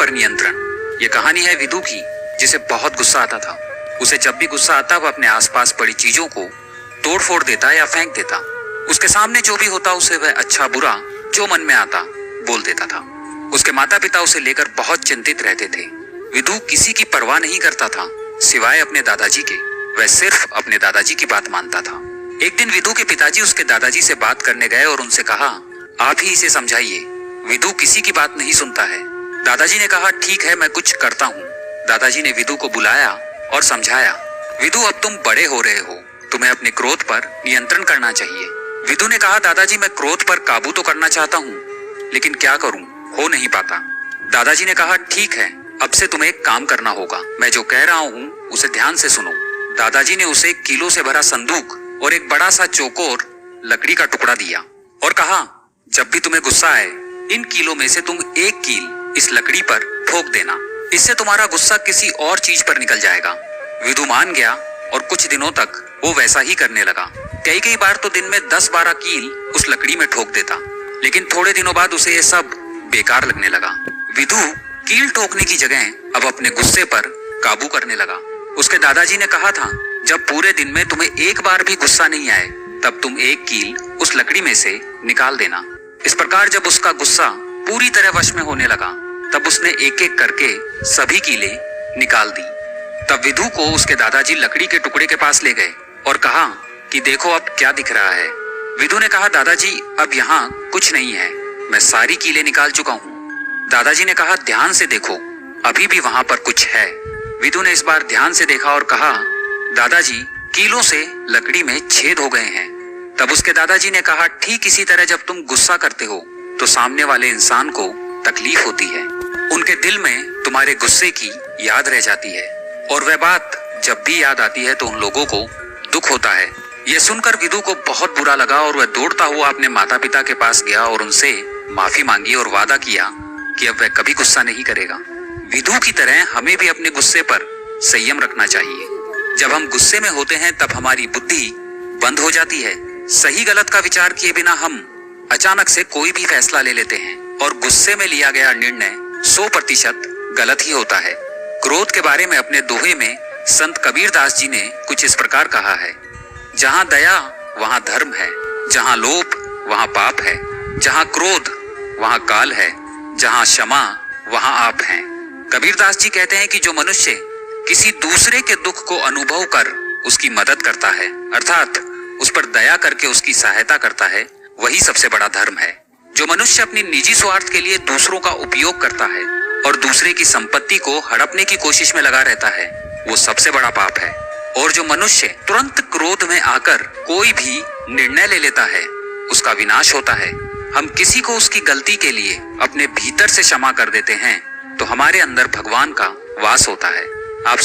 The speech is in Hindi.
पर नियंत्रण। ये कहानी है विदु की, जिसे बहुत गुस्सा आता था। उसे जब भी गुस्सा आता वह अपने आसपास पड़ी चीजों को तोड़ फोड़ देता या फेंक देता। उसके सामने जो भी होता उसे वह अच्छा बुरा जो मन में आता बोल देता था। उसके माता पिता उसे लेकर बहुत चिंतित रहते थे। विदु किसी की परवाह नहीं करता था सिवाय अपने दादाजी के। वह सिर्फ अपने दादाजी की बात मानता था। एक दिन विदु के पिताजी उसके दादाजी से बात करने गए और उनसे कहा, आप ही इसे समझाइए, विदु किसी की बात नहीं सुनता है। दादाजी ने कहा, ठीक है, मैं कुछ करता हूँ। दादाजी ने विदु को बुलाया और समझाया, विदु अब तुम बड़े हो रहे हो, तुम्हें अपने क्रोध पर नियंत्रण करना चाहिए। विदु ने कहा, दादाजी मैं क्रोध पर काबू तो करना चाहता हूँ, लेकिन क्या करूँ, हो नहीं पाता। दादाजी ने कहा, ठीक है, अब से तुम्हें एक काम करना होगा, मैं जो कह रहा हूँ उसे ध्यान से सुनो। दादाजी ने उसे कीलों से भरा संदूक और एक बड़ा सा चौकोर लकड़ी का टुकड़ा दिया और कहा, जब भी तुम्हें गुस्सा आए इन कीलों में से तुम एक कील इस लकड़ी पर ठोक देना, इससे तुम्हारा गुस्सा किसी और चीज पर निकल जाएगा। विदु मान गया और कुछ दिनों तक वो वैसा ही करने लगा। कई बार तो दिन में 10-12 कील उस लकड़ी में ठोक देता, लेकिन थोड़े दिनों बाद उसे ये सब बेकार लगने लगा। विदु कील ठोकने की जगह अब अपने गुस्से पर काबू करने लगा। उसके दादाजी ने कहा था, जब पूरे दिन में तुम्हें एक बार भी गुस्सा नहीं आए तब तुम एक कील उस लकड़ी में से निकाल देना। इस प्रकार जब उसका गुस्सा पूरी तरह वश में होने लगा तब उसने एक एक करके सभी कीलें निकाल दी। तब विदु को उसके दादाजी लकड़ी के टुकड़े के पास ले गए और कहा कि देखो अब क्या दिख रहा है। विदु ने कहा, दादाजी अब यहाँ कुछ नहीं है, मैं सारी कीलें निकाल चुका हूँ। दादाजी ने कहा, ध्यान से देखो, अभी भी वहां पर कुछ है। विदु ने इस बार ध्यान से देखा और कहा, दादाजी कीलों से लकड़ी में छेद हो गए हैं। तब उसके दादाजी ने कहा, ठीक इसी तरह जब तुम गुस्सा करते हो तो सामने वाले इंसान को तकलीफ होती है, उनके दिल में तुम्हारे गुस्से की याद रह जाती है और वह बात जब भी याद आती है तो उन लोगों को दुख होता है। यह सुनकर विदु को बहुत बुरा लगा और वह दौड़ता हुआ अपने माता पिता के पास गया और उनसे माफी मांगी और वादा किया कि अब वह कभी गुस्सा नहीं करेगा। विदु की तरह हमें भी अपने गुस्से पर संयम रखना चाहिए। जब हम गुस्से में होते हैं तब हमारी बुद्धि बंद हो जाती है। सही गलत का विचार किए बिना हम अचानक से कोई भी फैसला ले लेते हैं और गुस्से में लिया गया निर्णय 100% गलत ही होता है। क्रोध के बारे में अपने दोहे में संत कबीरदास जी ने कुछ इस प्रकार कहा है, जहाँ दया वहाँ धर्म है, जहाँ लोभ वहाँ पाप है, जहाँ क्रोध वहाँ काल है, जहाँ क्षमा वहाँ आप हैं। कबीरदास जी कहते हैं कि जो मनुष्य किसी दूसरे के दुख को अनुभव कर उसकी मदद करता है, अर्थात उस पर दया करके उसकी सहायता करता है, वही सबसे बड़ा धर्म है। जो मनुष्य अपनी निजी स्वार्थ के लिए दूसरों का उपयोग करता है और दूसरे की संपत्ति को हड़पने की कोशिश में लगा रहता है, वो सबसे बड़ा पाप है। और जो मनुष्य तुरंत क्रोध में आकर कोई भी निर्णय ले लेता है, उसका विनाश होता है। हम किसी को उसकी गलती के लिए अपने भीतर से क्षमा कर देते हैं तो हमारे अंदर भगवान का वास होता है। आप